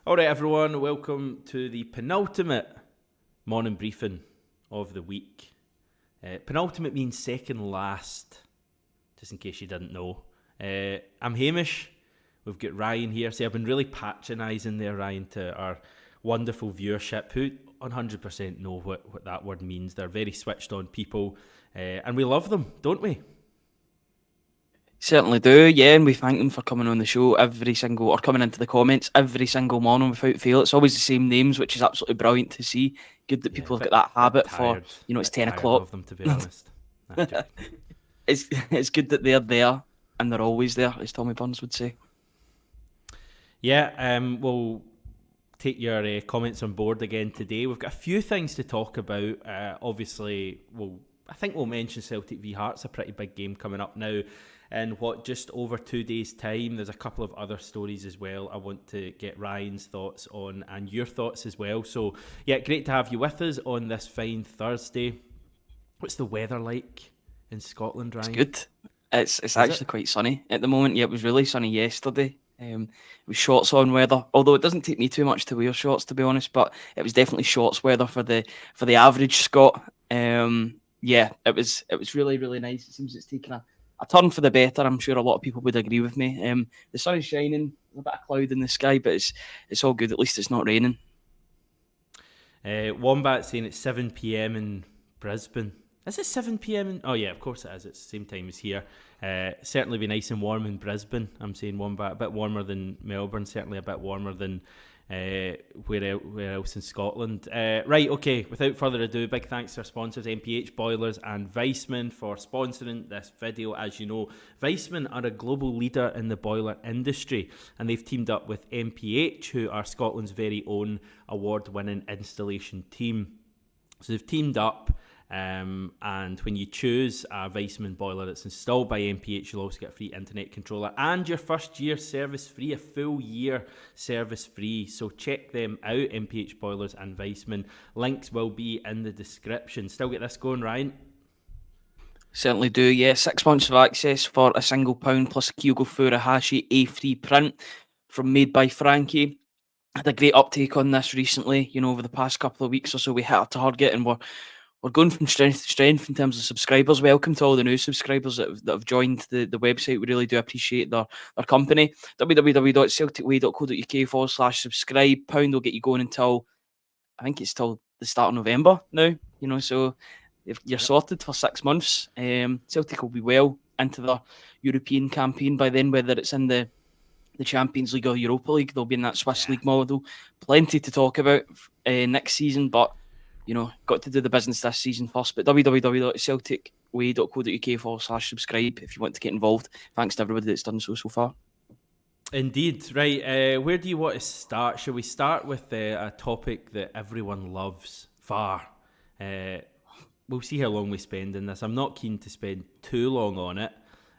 Alright everyone, welcome to the penultimate morning briefing of the week. Penultimate means second last, just in case you didn't know. I'm Hamish, we've got Ryan here. See, I've been really patronising there, Ryan, to our wonderful viewership, who 100% know what that word means. They're very switched on people, and we love them, don't we? Certainly do, yeah, and we thank them for coming on the show or coming into the comments every single morning without fail. It's always the same names, which is absolutely brilliant to see. Good that people have got that habit for, it's 10 o'clock. Of them, to be honest. It's good that they're there and they're always there, as Tommy Burns would say. Yeah, we'll take your comments on board again today. We've got a few things to talk about. Obviously, I think we'll mention Celtic v Hearts, a pretty big game coming up now in just over 2 days' time. There's a couple of other stories as well I want to get Ryan's thoughts on and your thoughts as well. So, yeah, great to have you with us on this fine Thursday. What's the weather like in Scotland, Ryan? It's good. It's actually quite sunny at the moment. Yeah, it was really sunny yesterday. It was shorts on weather, although it doesn't take me too much to wear shorts, to be honest, but it was definitely shorts weather for the average Scot. Yeah, it was really, really nice. It seems it's taken a turn for the better. I'm sure a lot of people would agree with me. The sun is shining, a bit of cloud in the sky, but it's all good. At least it's not raining. Wombat saying it's 7 p.m. in Brisbane. Is it 7 p.m? Oh yeah, of course it is. It's the same time as here. Certainly be nice and warm in Brisbane. I'm saying Wombat, a bit warmer than Melbourne. Certainly a bit warmer than where else in Scotland. Right, okay, without further ado, big thanks to our sponsors MPH Boilers and Weissman for sponsoring this video. As you know, Weissman are a global leader in the boiler industry, and they've teamed up with MPH, who are Scotland's very own award-winning installation team. So they've teamed up, and when you choose a Weissman boiler that's installed by MPH, you'll also get a free internet controller and your first year service free, a full year service free. So check them out, MPH Boilers and Weissman. Links will be in the description. Still get this going, Ryan? Certainly do, yeah. 6 months of access for £1 plus a Kyogo Furuhashi A3 print from Made by Frankie. Had a great uptake on this recently, over the past couple of weeks or so. We hit a target and we're going from strength to strength in terms of subscribers. Welcome to all the new subscribers that have joined the website. We really do appreciate their company. www.celticway.co.uk/subscribe. £1 will get you going until, I think it's till the start of November now. So if you're sorted for 6 months. Celtic will be well into their European campaign by then, whether it's in the Champions League or Europa League. They'll be in that Swiss League model. Plenty to talk about next season, but got to do the business this season first. But www.celticway.co.uk/subscribe if you want to get involved. Thanks to everybody that's done so far. Indeed. Right, where do you want to start? Shall we start with a topic that everyone loves, VAR? We'll see how long we spend in this. I'm not keen to spend too long on it,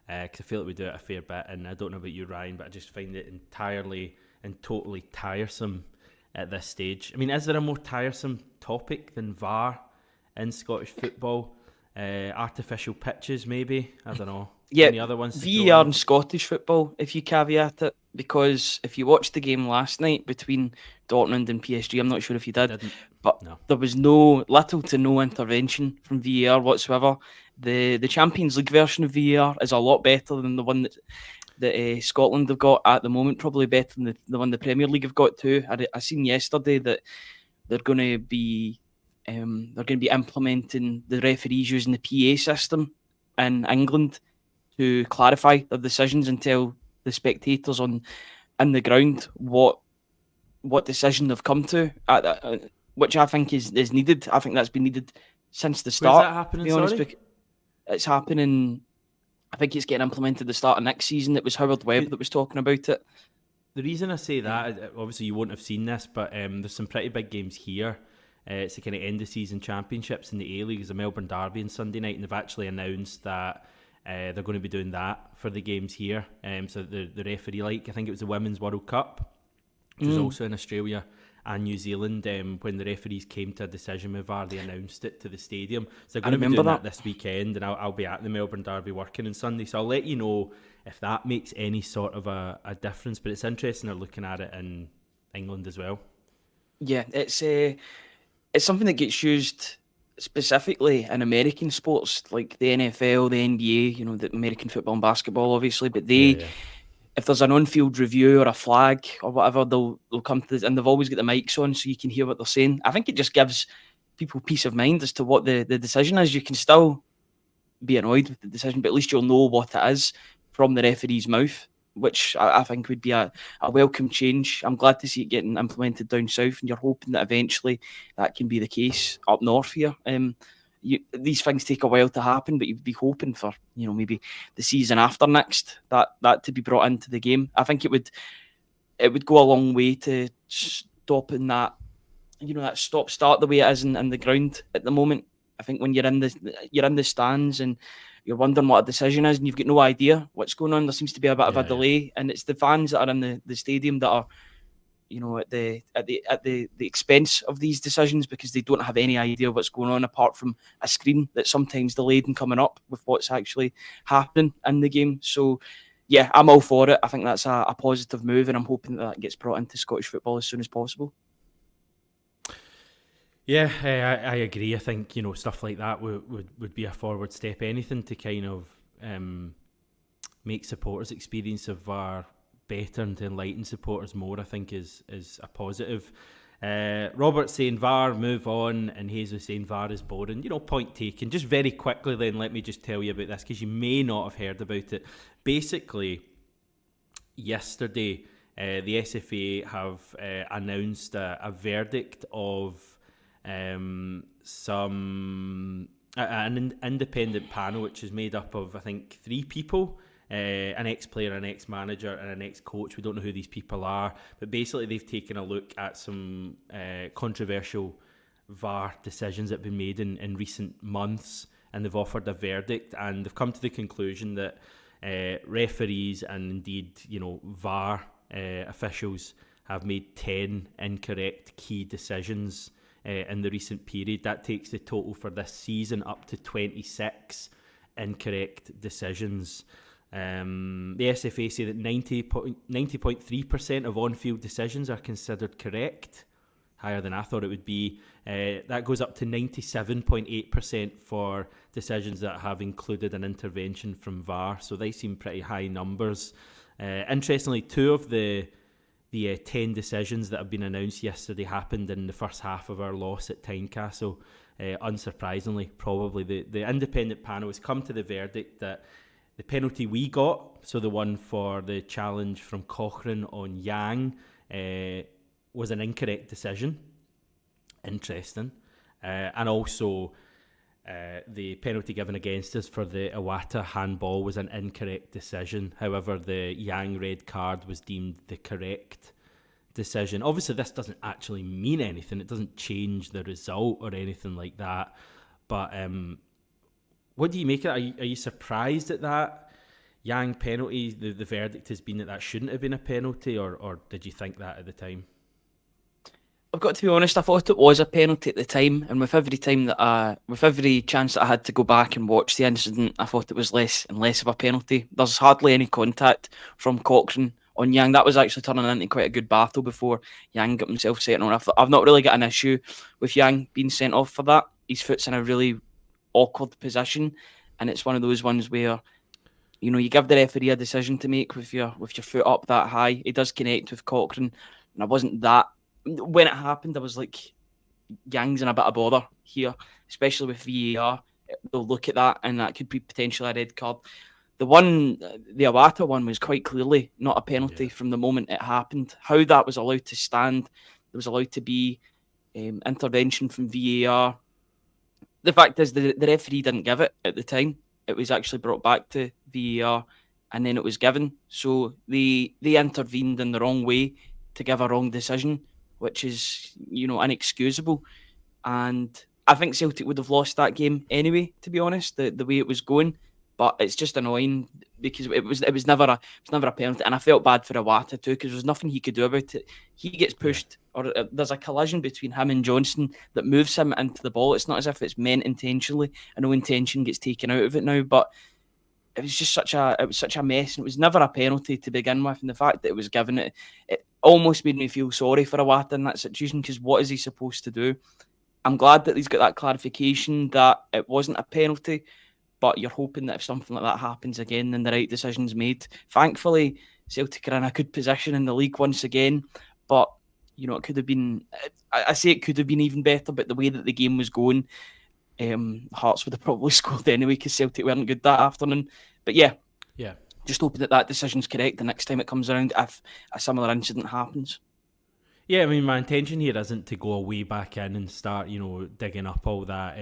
because I feel like we do it a fair bit, and I don't know about you, Ryan, but I just find it entirely and totally tiresome at this stage. I mean, is there a more tiresome topic than VAR in Scottish football? Artificial pitches, maybe? I don't know. Yeah, any other ones? VAR in Scottish football, if you caveat it, because if you watched the game last night between Dortmund and PSG, I'm not sure if you did, but no. There was little to no intervention from VAR whatsoever. The Champions League version of VAR is a lot better than the one that Scotland have got at the moment, probably better than the one the Premier League have got too. I seen yesterday that they're going to be implementing the referees using the PA system in England to clarify their decisions and tell the spectators in the ground what decision they've come to, which I think is needed. I think that's been needed since the start. Where's that happening? Sorry? It's happening. I think it's getting implemented at the start of next season. It was Howard Webb that was talking about it. The reason I say that, obviously you won't have seen this, but there's some pretty big games here. It's the kind of end of season championships in the A-League. It's a Melbourne derby on Sunday night, and they've actually announced that they're going to be doing that for the games here. So the referee, I think it was the Women's World Cup, which was also in Australia and New Zealand. When the referees came to a decision with VAR, they announced it to the stadium. So they're going to be doing that this weekend, and I'll be at the Melbourne derby working on Sunday. So I'll let you know if that makes any sort of a difference. But it's interesting they're looking at it in England as well. Yeah, it's something that gets used specifically in American sports like the NFL, the NBA, the American football and basketball, obviously. But if there's an on-field review or a flag or whatever, they'll come to this, and they've always got the mics on so you can hear what they're saying. I think it just gives people peace of mind as to what the decision is. You can still be annoyed with the decision, but at least you'll know what it is from the referee's mouth, which I think would be a welcome change. I'm glad to see it getting implemented down south, and you're hoping that eventually that can be the case up north here. These things take a while to happen, but you'd be hoping for, maybe the season after next that to be brought into the game. I think it would go a long way to stopping that, that stop-start the way it is in the ground at the moment. I think when you're in the stands and you're wondering what a decision is and you've got no idea what's going on, there seems to be a bit of a delay, and it's the fans that are in the stadium that are, at the expense of these decisions, because they don't have any idea what's going on apart from a screen that's sometimes delayed in coming up with what's actually happening in the game. So yeah, I'm all for it. I think that's a positive move, and I'm hoping that gets brought into Scottish football as soon as possible. Yeah, I agree. I think, stuff like that would be a forward step. Anything to kind of make supporters' experience of VAR better and to enlighten supporters more, I think is a positive. Robert saying VAR, move on, and Jesus saying VAR is boring. Point taken. Just very quickly then, let me just tell you about this, because you may not have heard about it. Basically, yesterday, the SFA have announced a verdict of an independent panel, which is made up of, I think, 3 people, an ex-player, an ex-manager and an ex-coach. We don't know who these people are, but basically they've taken a look at some controversial VAR decisions that have been made in recent months, and they've offered a verdict, and they've come to the conclusion that referees and indeed VAR officials have made 10 incorrect key decisions in the recent period. That takes the total for this season up to 26 incorrect decisions. The SFA say that 90.3% of on-field decisions are considered correct, higher than I thought it would be. That goes up to 97.8% for decisions that have included an intervention from VAR, so they seem pretty high numbers. Interestingly, 2 of the 10 decisions that have been announced yesterday happened in the first half of our loss at Tynecastle. Unsurprisingly, probably the independent panel has come to the verdict that the penalty we got, so the one for the challenge from Cochrane on Yang, was an incorrect decision. Interesting. And also the penalty given against us for the Iwata handball was an incorrect decision. However, the Yang red card was deemed the correct decision. Obviously, this doesn't actually mean anything. It doesn't change the result or anything like that. But what do you make of it? Are you surprised at that Yang penalty? The verdict has been that shouldn't have been a penalty, or did you think that at the time? I've got to be honest, I thought it was a penalty at the time, and with every chance that I had to go back and watch the incident, I thought it was less and less of a penalty. There's hardly any contact from Cochrane on Yang. That was actually turning into quite a good battle before Yang got himself sent on. I've not really got an issue with Yang being sent off for that. His foot's in a really awkward position, and it's one of those ones where you give the referee a decision to make with your foot up that high. He does connect with Cochrane, and I wasn't that. When it happened, I was like, Yang's in a bit of bother here, especially with VAR. They'll look at that, and that could be potentially a red card. The Iwata one was quite clearly not a penalty from the moment it happened. How that was allowed to stand, there was allowed to be intervention from VAR. The fact is, the referee didn't give it at the time. It was actually brought back to VAR, and then it was given. So they intervened in the wrong way to give a wrong decision, which is, inexcusable. And I think Celtic would have lost that game anyway, to be honest, the way it was going. But it's just annoying because it was never a penalty, and I felt bad for Iwata too, because there's nothing he could do about it. He gets pushed, or there's a collision between him and Johnson that moves him into the ball. It's not as if it's meant intentionally. I know intention gets taken out of it now, but it was just such a mess, and it was never a penalty to begin with. And the fact that it was given, it almost made me feel sorry for Idah in that situation, because what is he supposed to do? I'm glad that he's got that clarification that it wasn't a penalty, but you're hoping that if something like that happens again, then the right decision's made. Thankfully, Celtic are in a good position in the league once again, but it could have been. I say it could have been even better, but the way that the game was going, Hearts would have probably scored anyway because Celtic weren't good that afternoon. But yeah, just hoping that decision's correct the next time it comes around if a similar incident happens. Yeah, I mean, my intention here isn't to go way back in and start, digging up all that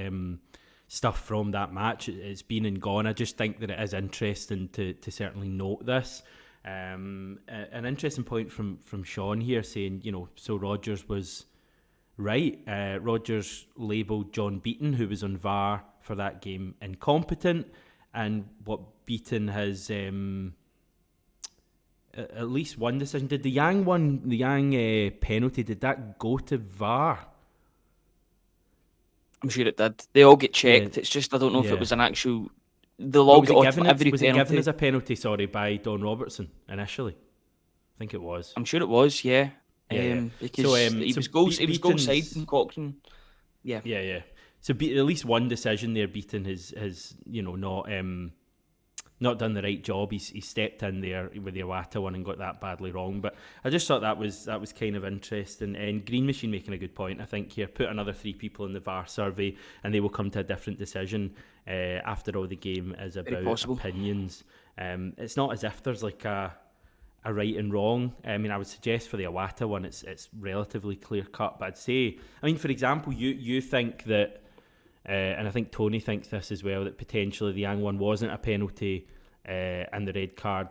stuff from that match. It's been and gone. I just think that it is interesting to certainly note this. An interesting point from Sean here saying, so Rodgers was right. Rodgers labelled John Beaton, who was on VAR for that game, incompetent, and what Beaton has at least one decision. Did the Yang penalty, did that go to VAR? I'm sure it did. They all get checked. Yeah. It's just I don't know if it was an actual. They'll all get every penalty. Was it given as a penalty? Sorry, by Don Robertson initially. I think it was. I'm sure it was. Yeah. Because he was goal side from Cochrane. Yeah. Yeah. So at least one decision there. Beaton has not done the right job. He stepped in there with the Iwata one and got that badly wrong. But I just thought that was kind of interesting. And Green Machine making a good point, I think, here. Put another 3 people in the VAR survey and they will come to a different decision. After all, the game is about opinions. It's not as if there's like a right and wrong. I mean, I would suggest for the Iwata one, it's relatively clear cut. But I'd say, I mean, for example, you think that, and I think Tony thinks this as well, that potentially the Yang one wasn't a penalty, and the red card,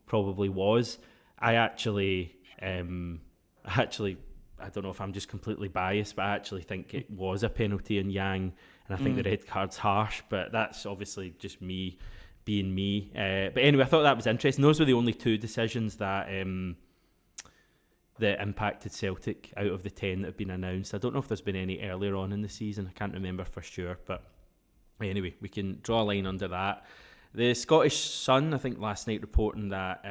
probably was. I actually, I don't know if I'm just completely biased, but I actually think it was a penalty in Yang, and I think the red card's harsh. But that's obviously just me being me. But anyway, I thought that was interesting. Those were the only 2 decisions that impacted Celtic out of the 10 that have been announced. I don't know if there's been any earlier on in the season. I can't remember for sure. But anyway, we can draw a line under that. The Scottish Sun, I think last night, reporting that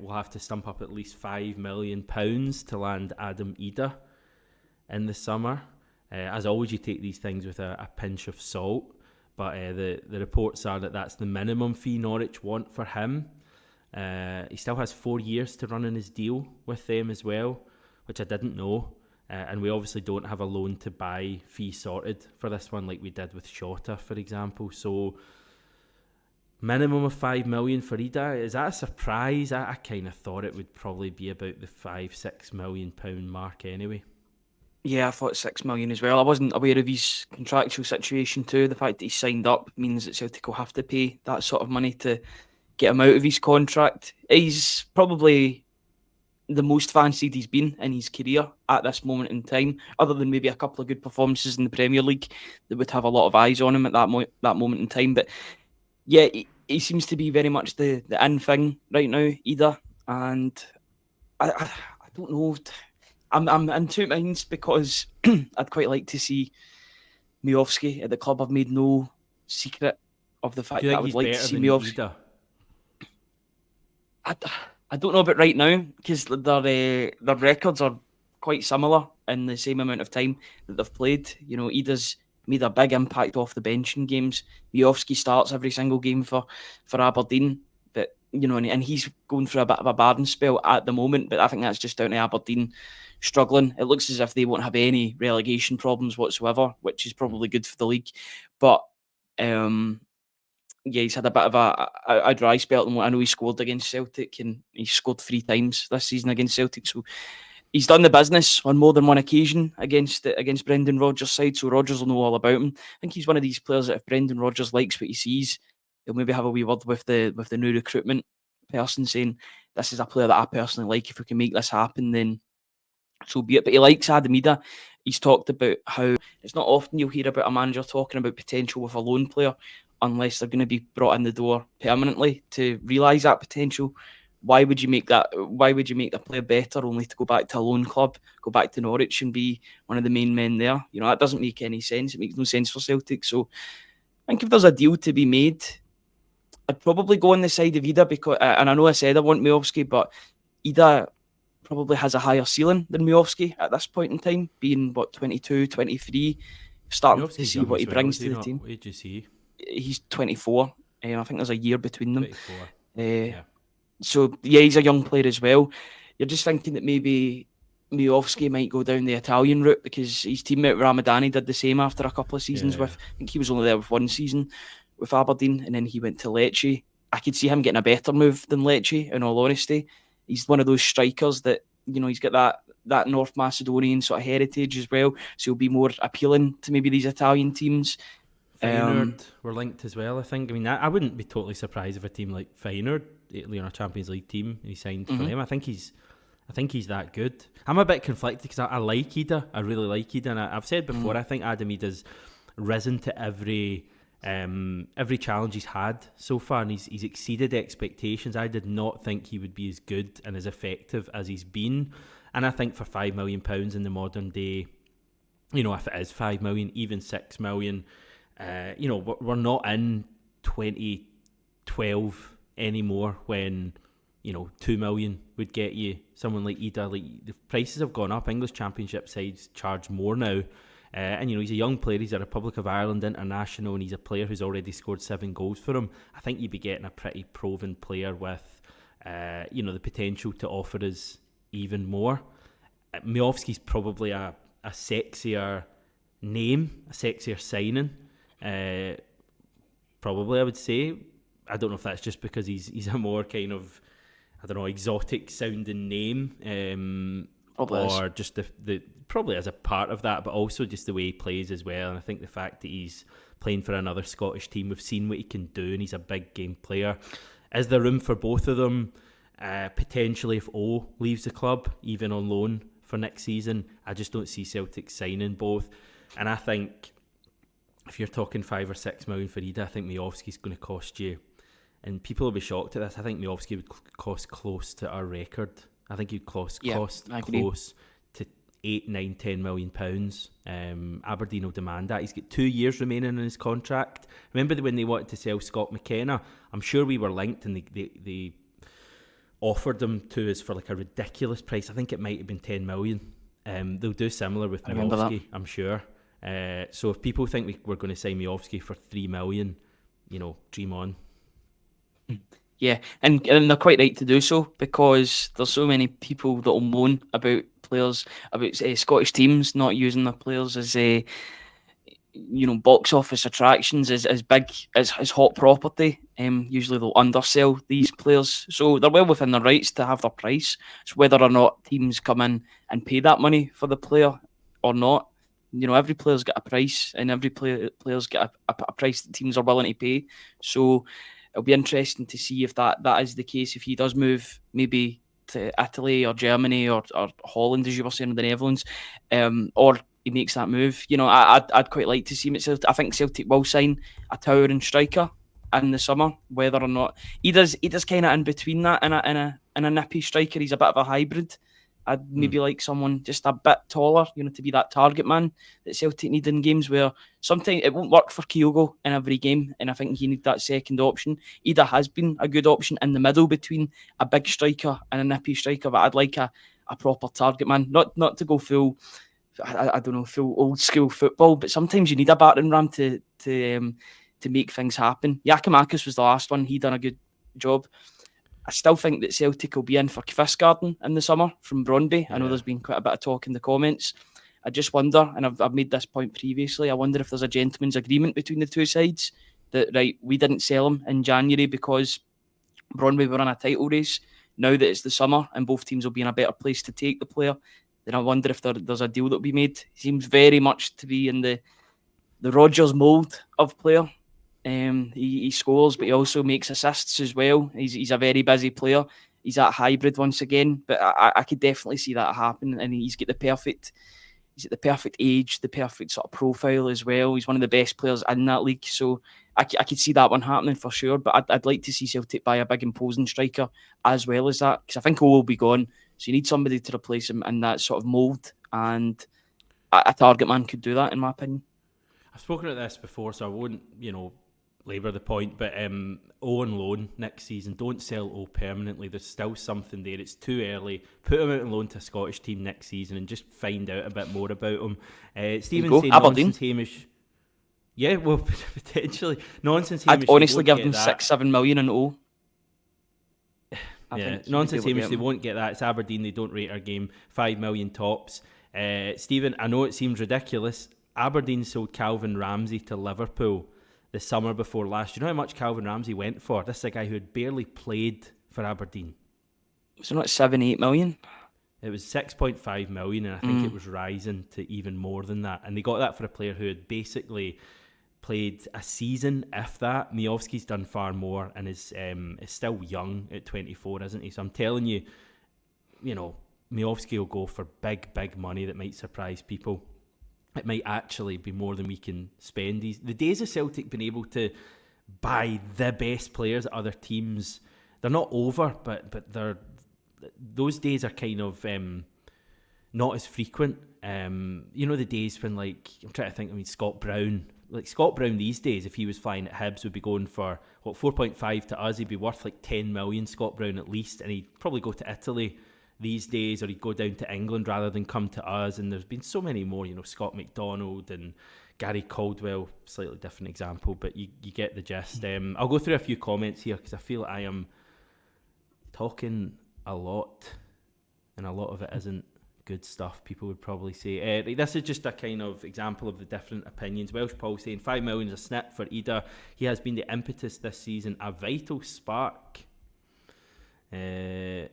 we'll have to stump up at least £5 million to land Adam Idah in the summer. As always, you take these things with a pinch of salt. But the reports are that that's the minimum fee Norwich want for him. He still has 4 years to run in his deal with them as well, which I didn't know. And we obviously don't have a loan to buy fee sorted for this one like we did with Shota, for example. So minimum of 5 million for Idah. Is that a surprise? I kind of thought it would probably be about the £5-6 million mark anyway. Yeah, I thought 6 million as well. I wasn't aware of his contractual situation too. The fact that he signed up means that Celtic will have to pay that sort of money to get him out of his contract. He's probably the most fancied he's been in his career at this moment in time, other than maybe a couple of good performances in the Premier League that would have a lot of eyes on him at that moment in time. But yeah, he seems to be very much the in thing right now, Idah. And I don't know. I'm in 2 minds because I'd quite like to see Miovski at the club. I've made no secret of the fact that I would like to see Miovski. I don't know about right now because their records are quite similar in the same amount of time that they've played. Idah's made a big impact off the bench in games. Miovski starts every single game for Aberdeen, but and he's going through a bit of a barren spell at the moment. But I think that's just down to Aberdeen struggling. It looks as if they won't have any relegation problems whatsoever, which is probably good for the league. But he's had a bit of a dry spell. And I know he scored against Celtic, and he scored 3 times this season against Celtic. So he's done the business on more than one occasion against Brendan Rodgers' side. So Rodgers will know all about him. I think he's one of these players that if Brendan Rodgers likes what he sees, he'll maybe have a wee word with the new recruitment person saying, this is a player that I personally like. If we can make this happen, then so be it. But he likes Adam Idah. He's talked about how it's not often you'll hear about a manager talking about potential with a loan player unless they're going to be brought in the door permanently to realise that potential. Why would you make that? Why would you make the player better only to go back to a loan club, go back to Norwich and be one of the main men there? That doesn't make any sense. It makes no sense for Celtic. So I think if there's a deal to be made, I'd probably go on the side of Idah because, and I know I said I want Miovski, but Idah probably has a higher ceiling than Miovski at this point in time, being 22, 23, starting to see what he brings to the team. What age is he? He's 24. I think there's a year between them. 24. Yeah. So yeah, he's a young player as well. You're just thinking that maybe Miovski might go down the Italian route because his teammate Ramadani did the same after a couple of seasons with. I think he was only there with one season with Aberdeen, and then he went to Lecce. I could see him getting a better move than Lecce, in all honesty. He's one of those strikers that, he's got that North Macedonian sort of heritage as well, so he'll be more appealing to maybe these Italian teams. Feyenoord were linked as well, I think. I mean, I wouldn't be totally surprised if a team like Feyenoord, Italy on a Champions League team, he signed for them. I think he's that good. I'm a bit conflicted because I like Idah. I really like Idah, and I've said before, I think Adam Idah's risen to every challenge he's had so far, and he's exceeded expectations. I did not think he would be as good and as effective as he's been, and I think for £5 million in the modern day, if it is 5 million, even 6 million, we're not in 2012 anymore when 2 million would get you someone like Idah. Like, the prices have gone up. English Championship sides charge more now. And he's a young player. He's a Republic of Ireland international, and he's a player who's already scored 7 goals for him. I think you'd be getting a pretty proven player with, the potential to offer us even more. Miovski's probably a sexier name, a sexier signing. Probably, I would say. I don't know if that's just because he's a more kind of, exotic sounding name. Or just the probably as a part of that, but also just the way he plays as well. And I think the fact that he's playing for another Scottish team, we've seen what he can do, and he's a big game player. Is there room for both of them? Potentially, if O leaves the club, even on loan for next season, I just don't see Celtic signing both. And I think if you're talking 5 or 6 million for Idah, I think Miovski's going to cost you, and people will be shocked at this, I think Miovski would cost close to our record. I think he'd cost close to 8, 9, 10 million pounds. Aberdeen will demand that. He's got 2 years remaining in his contract. Remember when they wanted to sell Scott McKenna? I'm sure we were linked, and they offered them to us for like a ridiculous price. I think it might have been 10 million. They'll do similar with Miovski, I'm sure. So if people think we're going to sign Miovski for 3 million, dream on. Yeah, and they're quite right to do so, because there's so many people that will moan about players, about Scottish teams not using their players as box office attractions, as big as hot property. Usually they'll undersell these players, so they're well within their rights to have their price. It's whether or not teams come in and pay that money for the player or not. Every player's got a price, and every player's got a price that teams are willing to pay. So it'll be interesting to see if that is the case, if he does move maybe to Italy or Germany or Holland, as you were saying, in the Netherlands, or he makes that move. I'd quite like to see him at Celtic. I think Celtic will sign a towering striker in the summer, whether or not he does kind of in between that and a nippy striker. He's a bit of a hybrid. I'd maybe like someone just a bit taller, to be that target man that Celtic need in games where sometimes it won't work for Kyogo in every game, and I think you need that second option. Idah has been a good option in the middle between a big striker and a nippy striker, but I'd like a proper target man, not to go full, I don't know, full old school football, but sometimes you need a battering ram to make things happen. Giakoumakis was the last one. He done a good job. I still think that Celtic will be in for Kvistgaarden in the summer from Brøndby. I know there's been quite a bit of talk in the comments. I just wonder, and I've made this point previously, I wonder if there's a gentleman's agreement between the two sides that, right, we didn't sell him in January because Brøndby were in a title race. Now that it's the summer and both teams will be in a better place to take the player, then I wonder if there's a deal that will be made. He seems very much to be in the Rodgers mould of player. He scores, but he also makes assists as well. He's a very busy player. He's that hybrid once again, but I could definitely see that happen. And he's at the perfect age, the perfect sort of profile as well. He's one of the best players in that league, so I could see that one happening for sure. But I'd like to see Celtic buy a big imposing striker as well as that, because I think O will be gone, so you need somebody to replace him in that sort of mould, and a target man could do that, in my opinion. I've spoken about this before, so I won't, labour the point, but O on loan next season. Don't sell O permanently. There's still something there. It's too early. Put him out on loan to a Scottish team next season and just find out a bit more about him. Stephen saying Aberdeen. Nonsense Hamish. Yeah, well, potentially. Nonsense Hamish. I'd honestly give them 6-7 million in O. Nonsense Hamish, they won't get that. It's Aberdeen, they don't rate our game. 5 million tops. Stephen, I know it seems ridiculous. Aberdeen sold Calvin Ramsey to Liverpool the summer before last. Do you know how much Calvin Ramsey went for? This is a guy who had barely played for Aberdeen. Was it not 7-8 million? It was 6.5 million, and I think it was rising to even more than that. And they got that for a player who had basically played a season, if that. Miovski's done far more and is still young at 24, isn't he? So I'm telling you, Miovski will go for big, big money that might surprise people. It might actually be more than we can spend. The days of Celtic being able to buy the best players at other teams, they're not over, but those days are kind of not as frequent. The days when, I'm trying to think, Scott Brown these days, if he was flying at Hibs, would be going for 4.5 to us. He'd be worth 10 million, Scott Brown at least, and he'd probably go to Italy these days, or he'd go down to England rather than come to us. And there's been so many more, Scott McDonald and Gary Caldwell, slightly different example, but you get the gist. I'll go through a few comments here because I feel I am talking a lot, and a lot of it isn't good stuff, people would probably say. This is just a kind of example of the different opinions. Welsh Paul saying 5 million is a snip for Idah. He has been the impetus this season, a vital spark. I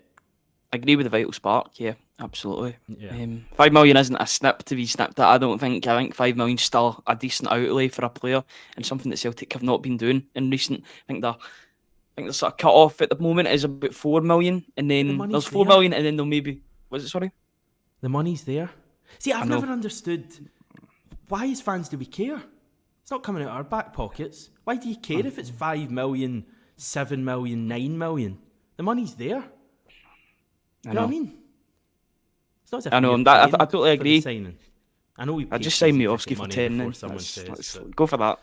agree with the vital spark, yeah, absolutely. Yeah. 5 million isn't a snip to be snipped at, I don't think. I think 5 million is still a decent outlay for a player, and something that Celtic have not been doing in recent. I think the sort of cut off at the moment is about 4 million, and then there's 4 million, and then there'll maybe, sorry? The money's there. See, I've never understood, why as fans do we care? It's not coming out of our back pockets. Why do you care if it's 5 million, 7 million, 9 million? The money's there. You know what I mean? It's not as if I know, I totally agree. I know I just signed Miovski for 10 then. Let's go for that.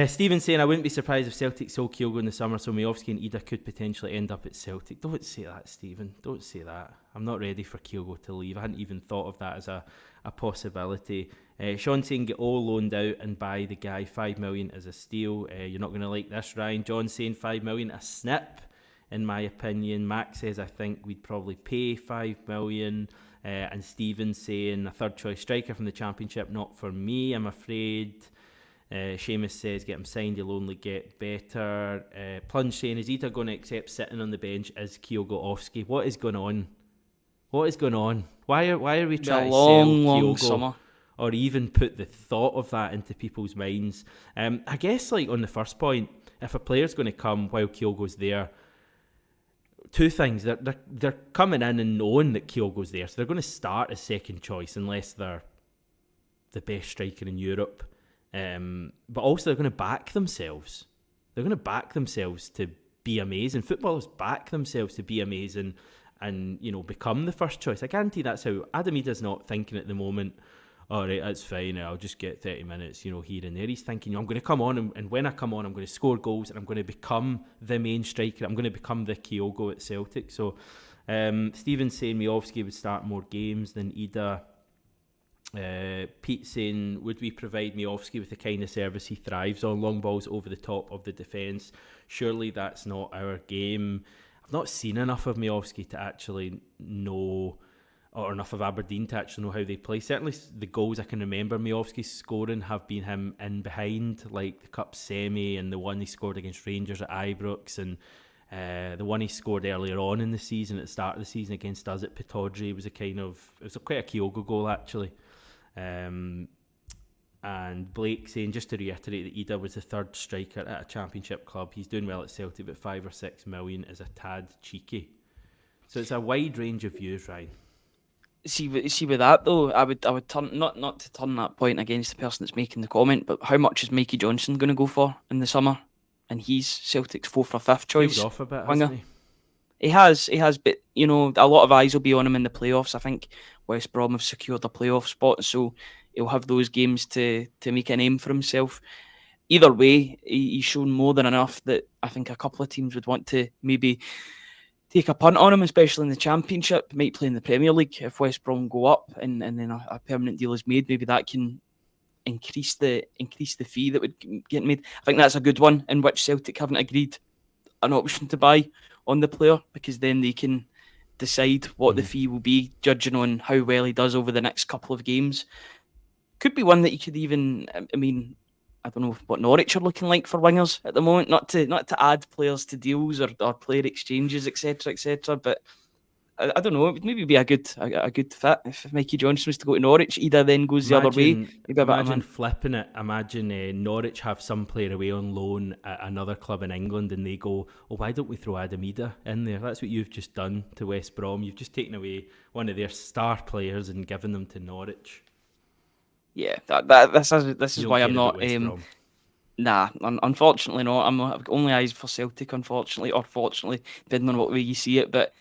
Stephen saying, I wouldn't be surprised if Celtic sold Kyogo in the summer, so Miovski and Idah could potentially end up at Celtic. Don't say that, Stephen. Don't say that. I'm not ready for Kyogo to leave. I hadn't even thought of that as a possibility. Sean saying, get all loaned out and buy the guy. 5 million is a steal. You're not going to like this, Ryan. John saying 5 million, a snip, in my opinion. Max says, I think we'd probably pay 5 million. And Stephen saying, a third choice striker from the Championship, not for me, I'm afraid. Seamus says, get him signed, he'll only get better. Plunge saying, is Idah going to accept sitting on the bench as Kyogo-Ofsky? What is going on? Why are we trying to sell Kyogo summer, or even put the thought of that into people's minds? I guess, on the first point, if a player's going to come while Kyogo's there, two things. They're coming in and knowing that Kyogo's there, so they're going to start as second choice unless they're the best striker in Europe. But also they're going to back themselves. They're going to back themselves to be amazing. Footballers back themselves to be amazing and, become the first choice. I guarantee that's how Adam Idah's not thinking at the moment, all right, that's fine, I'll just get 30 minutes, here and there. He's thinking, I'm going to come on, and when I come on, I'm going to score goals, and I'm going to become the main striker. I'm going to become the Kyogo at Celtic. So Stephen's saying Miovski would start more games than Idah. Pete saying, would we provide Miovski with the kind of service he thrives on, long balls over the top of the defence? Surely that's not our game. I've not seen enough of Miovski to actually know, or enough of Aberdeen to actually know how they play. Certainly the goals I can remember Miovski scoring have been him in behind, like the Cup semi and the one he scored against Rangers at Ibrox, and the one he scored earlier on in the season, at the start of the season against us at Pittodrie, was quite a Kyogo goal actually. And Blake saying, just to reiterate, that Idah was the third striker at a Championship club. He's doing well at Celtic, but 5 or 6 million is a tad cheeky. So it's a wide range of views, Ryan. See with that though, I would turn not to turn that point against the person that's making the comment, but how much is Mikey Johnson going to go for in the summer? And he's Celtic's 4th or 5th choice. He's off a bit, hasn't he? He has, but a lot of eyes will be on him in the playoffs. I think West Brom have secured a playoff spot, so he'll have those games to make a name for himself. either way, he's shown more than enough that I think a couple of teams would want to maybe take a punt on him, especially in the Championship. Might play in the Premier League if West Brom go up, and then a permanent deal is made. Maybe that can increase the fee that would get made. I think that's a good one in which Celtic haven't agreed an option to buy on the player, because then they can decide what the fee will be, judging on how well he does over the next couple of games. Could be one that you could even, I mean, I don't know what Norwich are looking like for wingers at the moment. Not to add players to deals or player exchanges, etc., but I don't know. It would maybe be a good fit if Mikey Johnson was to go to Norwich. Idah then goes the other way. Maybe imagine flipping it. Imagine Norwich have some player away on loan at another club in England, and they go, "Oh, why don't we throw Adam Idah in there?" That's what you've just done to West Brom. You've just taken away one of their star players and given them to Norwich. Yeah, this is why I'm not. Nah, unfortunately not. I'm only eyes for Celtic, unfortunately, or fortunately, depending on what way you see it. But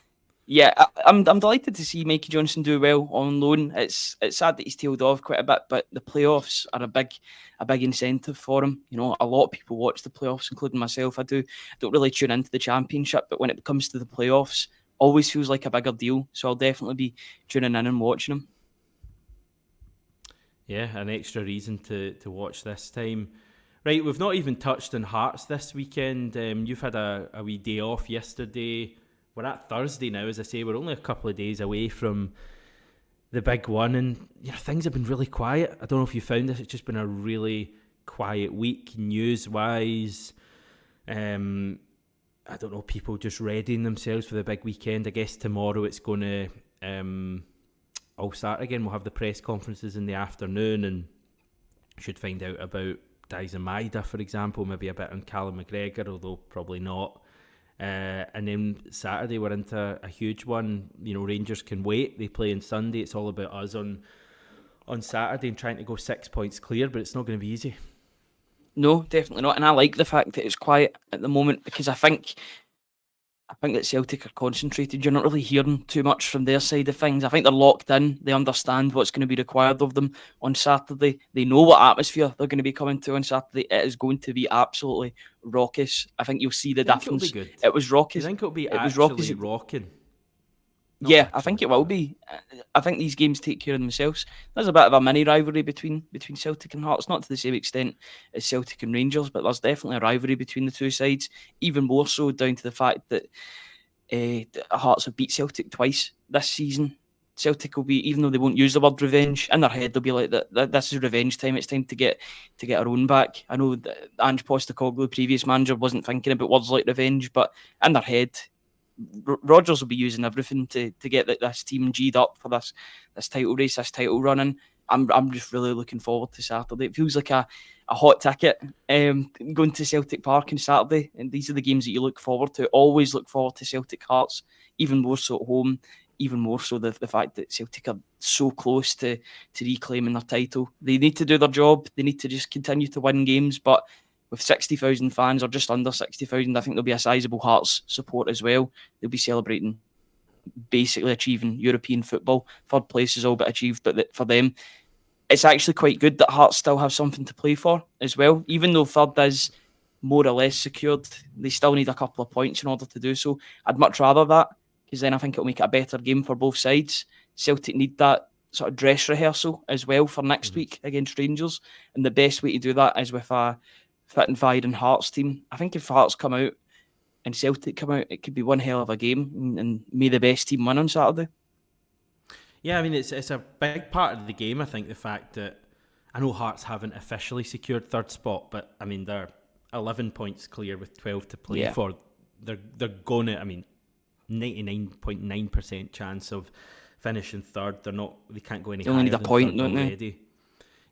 yeah, I'm delighted to see Mikey Johnson do well on loan. It's sad that he's tailed off quite a bit, but the playoffs are a big incentive for him. You know, a lot of people watch the playoffs, including myself. I don't really tune into the Championship, but when it comes to the playoffs, always feels like a bigger deal. So I'll definitely be tuning in and watching him. Yeah, an extra reason to watch this time. Right, we've not even touched on Hearts this weekend. You've had a wee day off yesterday. We're at Thursday now, as I say. We're only a couple of days away from the big one, and things have been really quiet. I don't know if you found this. It's just been a really quiet week, news-wise. I don't know, people just readying themselves for the big weekend. I guess tomorrow it's going to all start again. We'll have the press conferences in the afternoon, and should find out about Dies and Idah, for example, maybe a bit on Callum McGregor, although probably not. And then Saturday we're into a huge one. Rangers can wait. They play on Sunday. It's all about us on Saturday and trying to go 6 points clear, but it's not going to be easy. No, definitely not. And I like the fact that it's quiet at the moment, because I think that Celtic are concentrated. You're not really hearing too much from their side of things. I think they're locked in. They understand what's going to be required of them on Saturday. They know what atmosphere they're going to be coming to on Saturday. It is going to be absolutely raucous. I think you'll see the difference. It'll be good. It was raucous. You think it'll be actually rocking? Yeah, I think it will be. I think these games take care of themselves. There's a bit of a mini rivalry between Celtic and Hearts, not to the same extent as Celtic and Rangers, but there's definitely a rivalry between the two sides, even more so down to the fact that Hearts have beat Celtic twice this season. Celtic will be, even though they won't use the word revenge, in their head they'll be like, this is revenge time, it's time to get our own back. I know that Ange Postecoglou, previous manager, wasn't thinking about words like revenge, but in their head, Rodgers will be using everything to get this team G'd up for this title race, this title running. I'm just really looking forward to Saturday. It feels like a hot ticket going to Celtic Park on Saturday, and these are the games that you look forward to. Always look forward to Celtic Hearts, even more so at home, even more so the fact that Celtic are so close to reclaiming their title. They need to do their job. They need to just continue to win games, but with 60,000 fans, or just under 60,000, I think there'll be a sizable Hearts support as well. They'll be celebrating basically achieving European football. Third place is all but achieved, but for them, it's actually quite good that Hearts still have something to play for as well. Even though third is more or less secured, they still need a couple of points in order to do so. I'd much rather that, because then I think it'll make it a better game for both sides. Celtic need that sort of dress rehearsal as well for next week against Rangers, and the best way to do that is with a fit and firing Hearts team. I think if Hearts come out and Celtic come out, it could be one hell of a game, and may the best team win on Saturday. Yeah, I mean, it's a big part of the game, I think, the fact that I know Hearts haven't officially secured third spot, but I mean, they're 11 points clear with 12 to play for. They're going to, I mean, 99.9% chance of finishing third. They can't go any higher. They only need a point, don't they?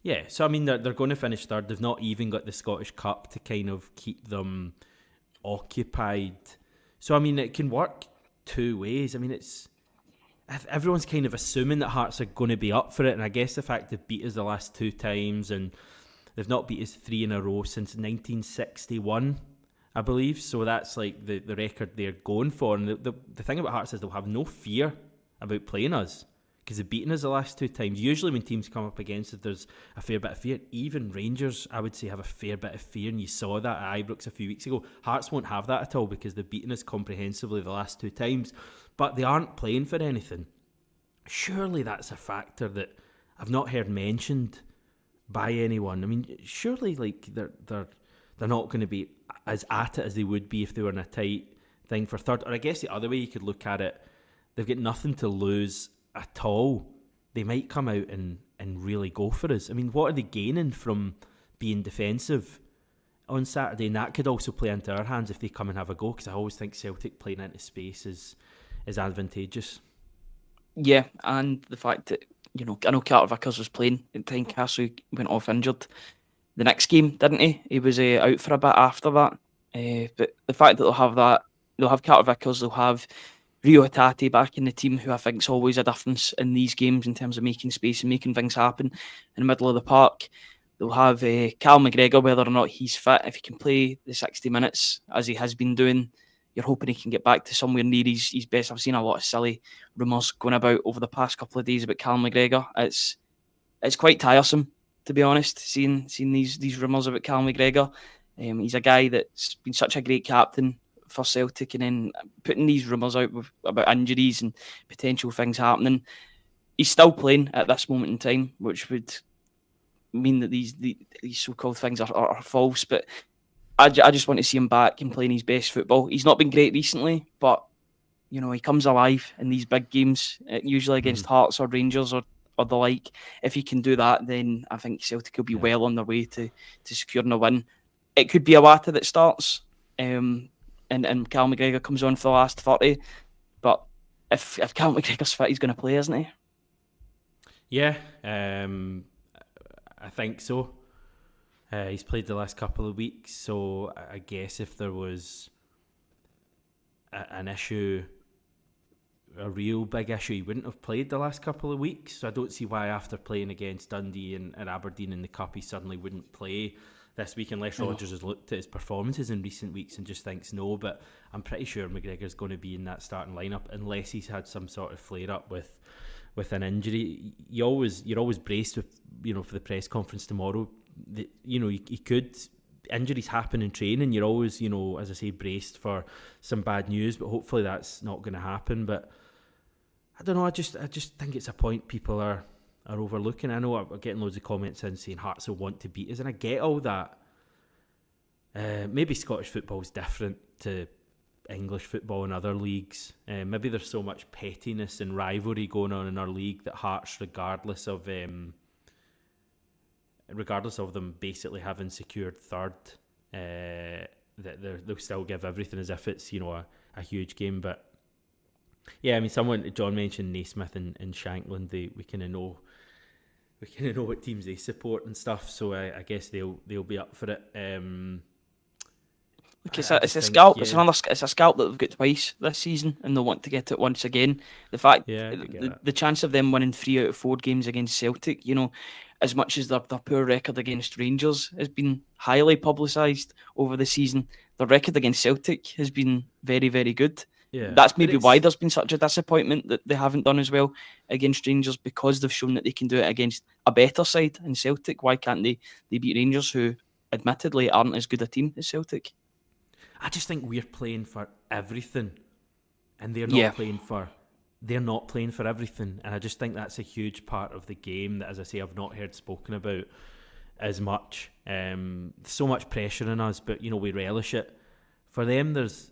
Yeah, so I mean, they're going to finish third. They've not even got the Scottish Cup to kind of keep them occupied. So I mean, it can work two ways. I mean, everyone's kind of assuming that Hearts are going to be up for it, and I guess the fact they've beat us the last two times, and they've not beat us 3 in a row since 1961, I believe. So that's like the record they're going for. And the thing about Hearts is they'll have no fear about playing us, because they've beaten us the last 2 times. Usually when teams come up against it, there's a fair bit of fear. Even Rangers, I would say, have a fair bit of fear, and you saw that at Ibrox a few weeks ago. Hearts won't have that at all because they've beaten us comprehensively the last 2 times, but they aren't playing for anything. Surely that's a factor that I've not heard mentioned by anyone. I mean, surely like they're not going to be as at it as they would be if they were in a tight thing for third. Or I guess the other way you could look at it, they've got nothing to lose at all. They might come out and really go for us. I mean, what are they gaining from being defensive on Saturday? And that could also play into our hands if they come and have a go, because I always think Celtic playing into space is advantageous. Yeah, and the fact that, I know Carter Vickers was playing at Tynecastle, he went off injured the next game, didn't he? He was out for a bit after that. But the fact that they'll have Carter Vickers, they'll have Rio Hatate back in the team, who I think is always a difference in these games in terms of making space and making things happen in the middle of the park. They'll have Cal McGregor, whether or not he's fit. If he can play the 60 minutes as he has been doing, you're hoping he can get back to somewhere near his best. I've seen a lot of silly rumours going about over the past couple of days about Cal McGregor. It's quite tiresome, to be honest, seeing these rumours about Cal McGregor. He's a guy that's been such a great captain for Celtic, and then putting these rumours out about injuries and potential things happening. He's still playing at this moment in time, which would mean that these so-called things are false. But I just want to see him back and playing his best football. He's not been great recently, but he comes alive in these big games, usually against Hearts or Rangers or the like. If he can do that, then I think Celtic will be well on their way to securing a win. It could be a Wata that starts, and Cal McGregor comes on for the last 30. But if Cal McGregor's fit, he's going to play, isn't he? Yeah, I think so. He's played the last couple of weeks, so I guess if there was an issue, a real big issue, he wouldn't have played the last couple of weeks. So I don't see why after playing against Dundee and Aberdeen in the Cup, he suddenly wouldn't play this week, unless Rodgers has looked at his performances in recent weeks and just thinks no. But I'm pretty sure McGregor's going to be in that starting lineup unless he's had some sort of flare up with an injury. You're always braced with for the press conference tomorrow. You could, injuries happen in training. You're always as I say, braced for some bad news, but hopefully that's not going to happen. But I don't know. I just think it's a point people are overlooking. I know I'm getting loads of comments in saying Hearts will want to beat us, and I get all that. Maybe Scottish football is different to English football and other leagues. Maybe there's so much pettiness and rivalry going on in our league that Hearts, regardless of them basically having secured third, that they'll still give everything as if it's a huge game. But yeah, I mean, John mentioned Naismith and Shankland. We kind of know what teams they support and stuff. So I guess they'll be up for it. It's a scalp. Yeah. It's a scalp that they've got twice this season, and they'll want to get it once again. The fact, the chance of them winning 3 out of 4 games against Celtic, as much as their poor record against Rangers has been highly publicised over the season, their record against Celtic has been very, very good. Yeah, that's maybe why there's been such a disappointment that they haven't done as well against Rangers, because they've shown that they can do it against a better side in Celtic. Why can't they beat Rangers, who admittedly aren't as good a team as Celtic? I just think we're playing for everything, and they're not playing for everything. And I just think that's a huge part of the game that, as I say, I've not heard spoken about as much. So much pressure on us, but we relish it. For them, there's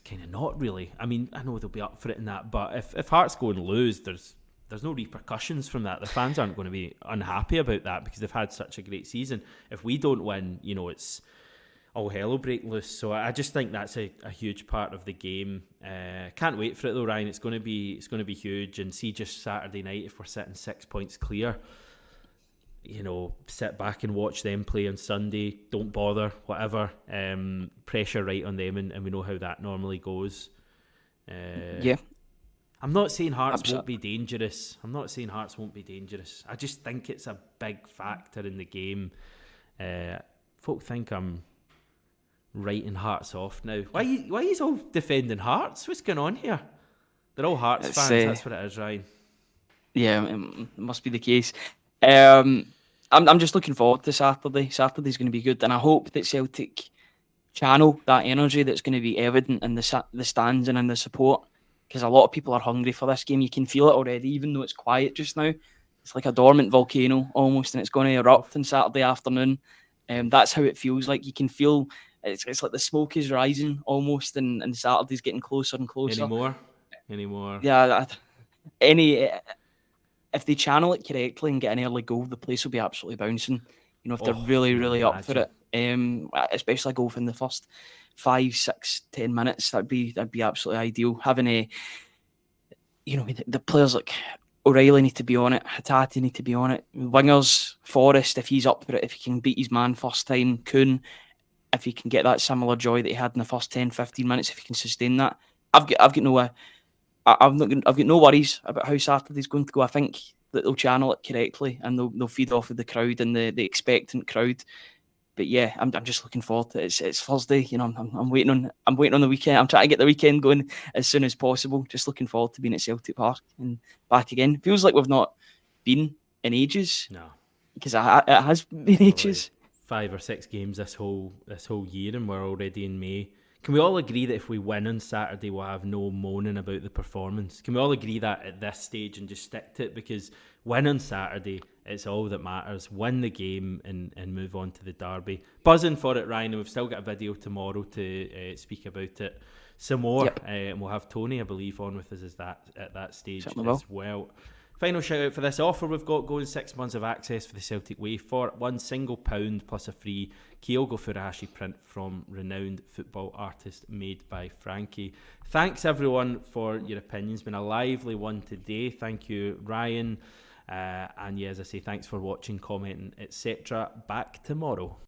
kind of not really. I mean, I know they'll be up for it in that, but if Hearts go and lose, there's no repercussions from that. The fans aren't going to be unhappy about that because they've had such a great season. If we don't win, it's all hell will break loose. So I just think that's a huge part of the game. Can't wait for it though, Ryan. It's going to be huge. And see, just Saturday night, if we're sitting 6 points clear, sit back and watch them play on Sunday. Don't bother, whatever. Pressure right on them, and we know how that normally goes. I'm not saying Hearts won't be dangerous. I just think it's a big factor in the game. Folk think I'm writing Hearts off now. Why are you all defending Hearts? What's going on here? They're all Hearts fans. That's what it is, Ryan. Yeah, it must be the case. I'm just looking forward to Saturday. Saturday's going to be good, and I hope that Celtic channel that energy that's going to be evident in the stands and in the support, because a lot of people are hungry for this game. You can feel it already, even though it's quiet just now. It's like a dormant volcano almost, and it's going to erupt on Saturday afternoon. That's how it feels like. You can feel it's like the smoke is rising almost, and Saturday's getting closer and closer. Anymore? Yeah, any if they channel it correctly and get an early goal, the place will be absolutely bouncing. You know, if they're really, really up for it, especially a goal in the first 5, 6, 10 minutes, that'd be absolutely ideal. Having the players like O'Reilly need to be on it, Hatate need to be on it, wingers, Forrest, if he's up for it, if he can beat his man first time, Kuhn, if he can get that similar joy that he had in the first 10, 15 minutes, if he can sustain that, I've got no worries about how Saturday's going to go. I think that they'll channel it correctly and they'll feed off of the crowd and the expectant crowd. But yeah, I'm just looking forward to it. It's Thursday, you know. I'm waiting on the weekend. I'm trying to get the weekend going as soon as possible. Just looking forward to being at Celtic Park and back again. Feels like we've not been in ages. No, because it has been ages. 5 or 6 games this whole year, and we're already in May. Can we all agree that if we win on Saturday, we'll have no moaning about the performance? Can we all agree that at this stage and just stick to it? Because win on Saturday, it's all that matters. Win the game and move on to the derby. Buzzing for it, Ryan, and we've still got a video tomorrow to speak about it some more. Yep. And we'll have Tony, I believe, on with us at that stage as well. Final shout out for this offer we've got going: 6 months of access for the Celtic Way for £1 single plus a free Kyogo Furuhashi print from renowned football artist made by Frankie. Thanks everyone for your opinions. Been a lively one today. Thank you, Ryan. And yeah, as I say, thanks for watching, commenting, etc. Back tomorrow.